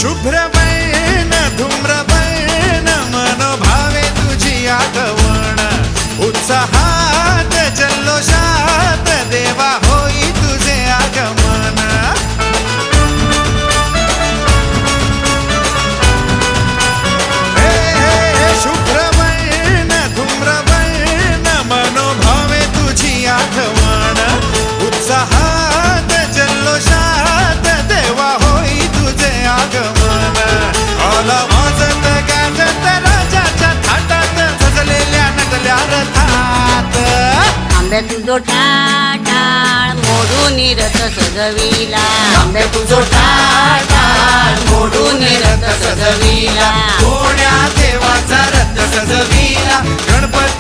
शुभ्रवर्ण धूम्रवर्ण मनोभावे तुझी आठवण उत्साहात जल्लोषात देवा होई तुझे आगमन शुभ्रवर्ण धूम्रवर्ण मनोभावे तुझी आठवण उत्साहात जल्लोषात देवा होई तुझे आगमन आला वाजत गाजत राजाच्या थाटात सजलेल्या नटल्या रथात आंब्या तुझो टाळ मोडून रथ सजविला आंबे तुझो टाळ मोडून रथ सजविला कोण्या देवाचा रथ सजविला गणपती